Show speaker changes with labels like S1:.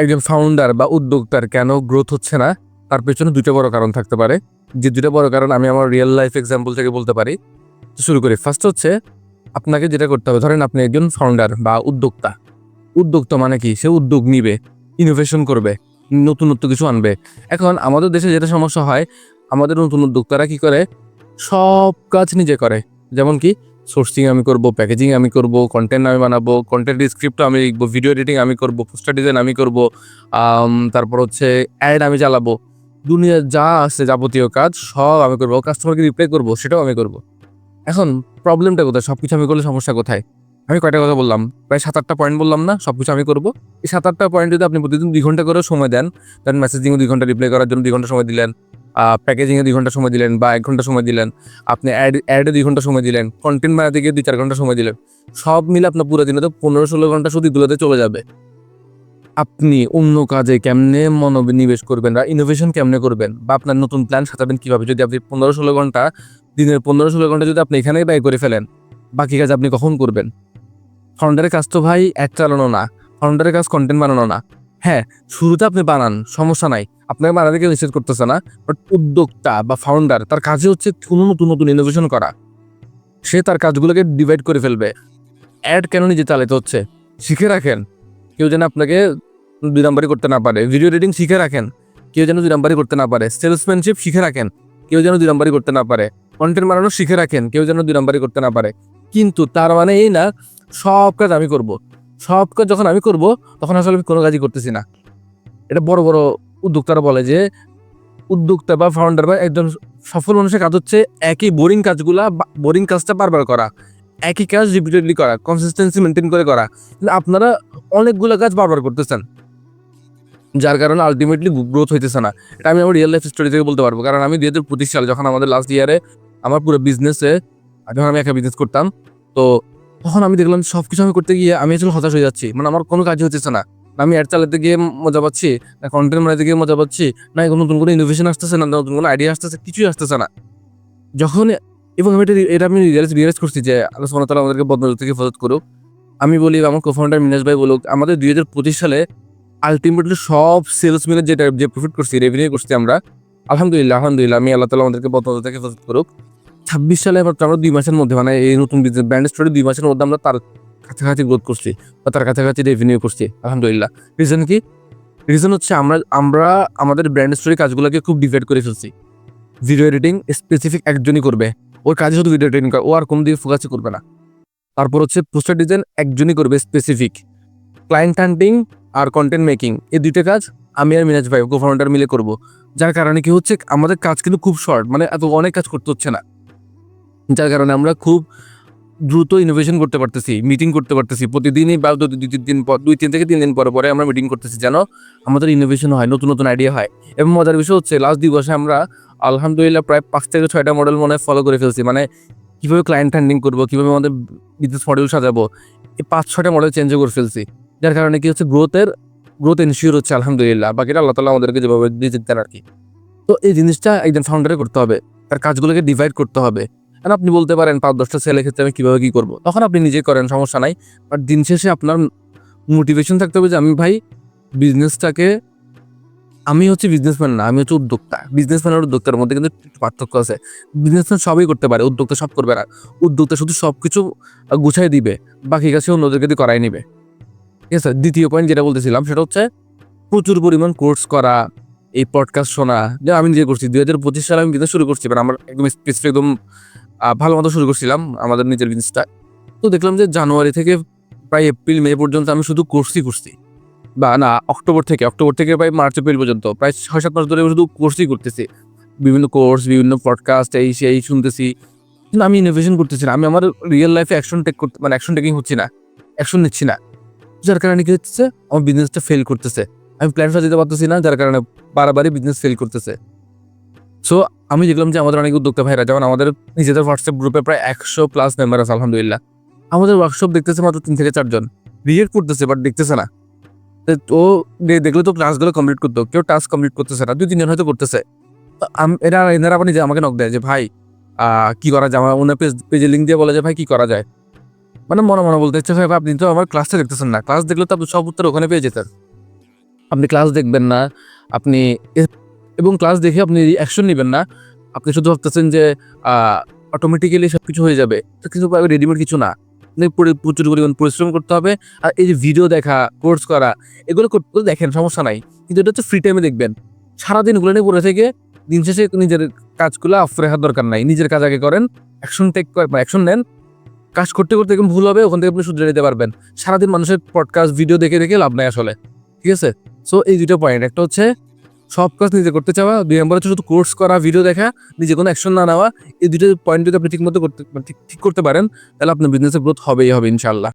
S1: একজন ফাউন্ডার বা উদ্যোক্তার কেন গ্রোথ হচ্ছে না, তার পেছনে দুটো বড় কারণ থাকতে পারে। যে দুটো বড় কারণ আমি আমার রিয়েল লাইফ এক্সাম্পল থেকে বলতে পারি। তো শুরু করি। ফার্স্ট হচ্ছে, আপনাকে যেটা করতে হবে, ধরেন আপনি একজন ফাউন্ডার বা উদ্যোক্তা। উদ্যোক্তা মানে কি? সে উদ্যোগ নিবে, ইনোভেশন করবে, নতুনত্ব কিছু আনবে। এখন আমাদের দেশে যেটা সমস্যা হয়, আমাদের নতুন উদ্যোক্তারা কি করে, সব কাজ নিজে করে। যেমন কি, সোর্সিং আমি করব, প্যাকেজিং আমি করব, কন্টেন্ট আমি বানাবো, কন্টেন্ট স্ক্রিপ্ট আমি লিখবো, ভিডিও এডিটিং আমি করব, পোস্টার ডিজাইন আমি করব, তারপর হচ্ছে অ্যাড আমি চালাবো। দুনিয়ার যা আছে যাবতীয় কাজ সব আমি করবো। কাস্টমারকে রিপ্লাই করবো, সেটাও আমি করবো। এখন প্রবলেমটা কোথায়? সবকিছু আমি করলে সমস্যা কোথায়? আমি কয়টা কথা বললাম? প্রায় 7-8টা পয়েন্ট বললাম না? সবকিছু আমি করবো। এই 7-8টা পয়েন্ট যদি আপনি প্রতিদিন 2 ঘন্টা করে সময় দেন, দেন মেসেজিংয়ে 2 ঘন্টা, রিপ্লাই করার জন্য 2 ঘন্টা সময় দিলেন, প্যাকেজিংয়ে 2 ঘন্টা সময় দিলেন বা 1 ঘন্টা সময় দিলেন, আপনি অ্যাডে 2 ঘন্টা সময় দিলেন, কন্টেন্ট বানাতে গিয়ে 2-4 ঘন্টা সময় দিলেন। সব মিলে আপনার পুরো দিনে তো 15-16 ঘন্টা শুধু এগুলোতে চলে যাবে। আপনি অন্য কাজে কেমনে মনোনিবেশ করবেন বা ইনোভেশন কেমনে করবেন বা আপনার নতুন প্ল্যান সাজাবেন কিভাবে? যদি আপনি 15-16 ঘন্টা, দিনের 15-16 ঘন্টা যদি আপনি এখানেই ব্যয় করে ফেলেন, বাকি কাজ আপনি কখন করবেন? ফাউন্ডারের কাজ তো ভাই অ্যাড চালানো না, ফাউন্ডারের কাজ কন্টেন্ট বানানো না। হ্যাঁ, শুরুতে আপনি বানান, সমস্যা নাই, আপনাকে বানাতে কেউ নিষেধ করতেছে না। বাট উদ্যোক্তা বা ফাউন্ডার, তার কাজে হচ্ছে কোনো নতুন নতুন ইনোভেশন করা। সে তার কাজগুলোকে ডিভাইড করে ফেলবে। অ্যাড কেন নিজে চালাতে হচ্ছে? শিখে রাখেন, কেউ যেন আপনাকে 2 নাম্বারি করতে না পারে। ভিডিও এডিটিং শিখে রাখেন, কেউ যেন 2 নাম্বারি করতে না পারে। সেলসম্যানশিপ শিখে রাখেন, কেউ যেন 2 নাম্বারি করতে না পারে। কন্টেন্ট বানানো শিখে রাখেন, কেউ যেন 2 নাম্বারি করতে না পারে। কিন্তু তার মানে এই না সব কাজ আমি করব। সব কাজ যখন আমি করব, তখন আসলে আমি কোনো কাজই করতেছি না। এটা বড় বড় উদ্যোক্তারা বলে যে, উদ্যোক্তা বা ফাউন্ডার বা একজন সফল মানুষের কাজ হচ্ছে একই বোরিং কাজটা বারবার করা, একই কাজ রিপিটেডলি করা, কনসিস্টেন্সি মেনটেন করে করা। কিন্তু আপনারা অনেকগুলো কাজ বারবার করতেছেন, যার কারণে আলটিমেটলি গ্রোথ হইতেছে না। এটা আমি আমার রিয়েল লাইফ স্টোরি থেকে বলতে পারবো। কারণ আমি 2025 সালে যখন আমাদের লাস্ট ইয়ারে আমার পুরো বিজনেসে, যখন আমি একা বিজনেস করতাম, তো তখন আমি দেখলাম সবকিছু আমি করতে গিয়ে আমি আসলে হতাশ হয়ে যাচ্ছি। মানে আমার কোনো কাজই হচ্ছে না। না আমি অ্যাড চালাতে গিয়ে মজা পাচ্ছি, না কন্টেন্ট বানাতে গিয়ে মজা পাচ্ছি, না নতুন কোনো ইনোভেশন আসতেছে, না নতুন কোনো আইডিয়া আসতেছে, কিছুই আসতেছে না। যখন এবং আমি এটা আমি রিয়ালাইজ করছি যে আল্লাহ সুবহানাহু ওয়া তাআলা আমাদেরকে বদনজর থেকে হেফাজত করুক। আমি বলি, আমার কো-ফাউন্ডার মিনাজ ভাই বলুক, আমাদের 2025 সালে আল্টিমেটলি সব সেলস মিলে যে প্রফিট করছি, রেভিনিউ করছি আমরা, আলহামদুলিল্লাহ, আমি আল্লাহ তাআলা আমাদেরকে বদনজর থেকে হেফাজত করুক। 26 সালে মাত্র আমরা 2 মাসের মধ্যে, মানে এই নতুন বিজনেস ব্র্যান্ড স্টোরি 2 মাসের মধ্যে আমরা তার কাছাকাছি গ্রোথ করছি বা তার কাছাকাছি রেভিনিউ করছি, আলহামদুলিল্লাহ। রিজন কি? রিজন হচ্ছে আমরা আমাদের ব্র্যান্ড স্টোরি কাজগুলোকে খুব ডিভাইড করে ফেলছি। ভিডিও এডিটিং স্পেসিফিক একজনই করবে, ওর কাজে শুধু ভিডিও এডিটিং করে, ও আর কোনো দিকে ফোকাসই করবে না। তারপর হচ্ছে পোস্টার ডিজাইন একজনই করবে স্পেসিফিক। ক্লায়েন্ট হান্টিং আর কন্টেন্ট মেকিং, এই 2টা কাজ আমি আর মিনাজ ভাই কো-ফাউন্ডার মিলে করব। যার কারণে কি হচ্ছে, আমাদের কাজ কিন্তু খুব শর্ট, মানে এত অনেক কাজ করতে হচ্ছে না। যার কারণে আমরা খুব দ্রুত ইনোভেশন করতে পারতেছি, মিটিং করতে পারতেছি প্রতিদিনই বা 2-3 থেকে 3 দিন পরে আমরা মিটিং করতেছি, যেন আমাদের ইনোভেশন হয়, নতুন নতুন আইডিয়া হয়। এবং মজার বিষয় হচ্ছে, লাস্ট 2 বছরে আমরা আলহামদুলিল্লাহ প্রায় 5 থেকে 6টা মডেল মনে হয় ফলো করে ফেলছি। মানে কিভাবে ক্লায়েন্ট হ্যান্ডলিং করবো, কিভাবে আমাদের বিজনেস মডেল সাজাবো, এই 5-6টা মডেল চেঞ্জও করে ফেলছি। যার কারণে কি হচ্ছে, গ্রোথ এনশিওর হচ্ছে আলহামদুলিল্লাহ। বাকিটা আল্লাহ তাআলা আমাদেরকে যেভাবে দিয়ে দেন আর কি। তো এই জিনিসটা একজন ফাউন্ডারে করতে হবে, তার কাজগুলোকে ডিভাইড করতে হবে। আর আপনি বলতে পারেন 5-10টা সেলের ক্ষেত্রে আমি কিভাবে কি করবো, তখন আপনি নিজে করেন, সমস্যা নাই। বাট দিন শেষে আপনার মোটিভেশন থাকতে হবে যে আমি ভাই বিজনেসটাকে, আমি হচ্ছে বিজনেসম্যান না, আমি হচ্ছে উদ্যোক্তা। বিজনেসম্যান আর উদ্যোক্তার মধ্যে কিন্তু একটু পার্থক্য আছে। বিজনেসম্যান সবই করতে পারে, উদ্যোক্তা সব করবে না। উদ্যোক্তা শুধু সবকিছু গুছাই দিবে, বাকি কাছে অন্যদেরকে দিয়ে করাই নিবে। ঠিক আছে? দ্বিতীয় পয়েন্ট যেটা বলতেছিলাম সেটা হচ্ছে প্রচুর পরিমাণ কোর্স করা, এই পডকাস্ট শোনা। যে আমি নিজে করছি 2025 সালে আমি বিজনেস শুরু করছি, মানে আমার একদম স্পেসিফিক, একদম ভালো মতো শুরু করছিলাম আমাদের নিজের বিজনেসটা। তো দেখলাম যে জানুয়ারি থেকে প্রায় এপ্রিল মে পর্যন্ত আমি শুধু কোর্সই করছি, বা না, অক্টোবর থেকে প্রায় মার্চ এপ্রিল পর্যন্ত প্রায় 6-7 মাস ধরে শুধু কোর্সই করতেছি। বিভিন্ন কোর্স, বিভিন্ন পডকাস্ট, এই সেই শুনতেছি। কিন্তু আমি ইনোভেশন করতেছি না। আমি আমার রিয়েল লাইফে অ্যাকশন টেকিং হচ্ছি না, অ্যাকশন নিচ্ছি না। যার কারণে কি হচ্ছে, আমার বিজনেসটা ফেল করতেছে। আমি প্ল্যান সাজাতে পারতেছি না, যার কারণে বারবারই বিজনেস ফেল করতেছে। সো আমি দেখলাম যে আমাদের অনেক উদ্যোক্তা ভাইরা, যেমন আমাদের নিজেদের হোয়াটসঅ্যাপ গ্রুপে প্রায় 100+ মেম্বার আছে আলহামদুলিল্লাহ। আমাদের ওয়ার্কশপ দেখতেছে মাত্র 3 থেকে 4 জন। রিয়েক্ট করতেছে বাট দেখতেছে না। তো দেখলে তো ক্লাসগুলো কমপ্লিট করতো, কেউ টাস্ক কমপ্লিট করতেছে না, 2-3 জন হয়তো করতেছে। তো এনারা আবার নিজে আমাকে নক দেয় যে ভাই কি করা যায়? আমার ওনার পেজে লিঙ্ক দিয়ে বলে যে ভাই কি করা যায়? মানে মনে বলতে ইচ্ছে, ভাই আপনি তো আমার ক্লাসটা দেখতেছেন না, ক্লাস দেখলে তো আপনি সব উত্তর ওখানে পেয়ে যেতেন। আপনি ক্লাস দেখবেন না, আপনি এবং ক্লাস দেখে আপনি অ্যাকশন নেবেন না। আপনি শুধু ভাবতেছেন যে অটোমেটিক্যালি সব কিছু হয়ে যাবে, তো কিছু রেডিমেড কিছু না। আপনি প্রচুর পরিমাণ পরিশ্রম করতে হবে। আর এই যে ভিডিও দেখা, কোর্স করা, এগুলো করতে দেখেন, সমস্যা নাই, কিন্তু এটা হচ্ছে ফ্রি টাইমে দেখবেন। সারাদিন ওগুলো নিয়ে পড়ে থেকে দিন শেষে নিজের কাজগুলো অফ রাখার দরকার নাই। নিজের কাজ আগে করেন, অ্যাকশন নেন। কাজ করতে করতে এরকম ভুল হবে, ওখান থেকে আপনি শুধরে নিতে পারবেন। সারাদিন মানুষের পডকাস্ট ভিডিও দেখে দেখে লাভ নাই আসলে, ঠিক আছে? সো এই দুটো পয়েন্ট, একটা হচ্ছে সব কাজ নিজে করতে চাওয়া, 2 নম্বর হচ্ছে শুধু কোর্স করা, ভিডিও দেখা, নিজে কোনো অ্যাকশন না নেওয়া। এই দুটো পয়েন্ট যদি আপনি ঠিক মতো ঠিক করতে পারেন, তাহলে আপনার বিজনেসের গ্রোথ হবেই হবে ইনশাল্লাহ।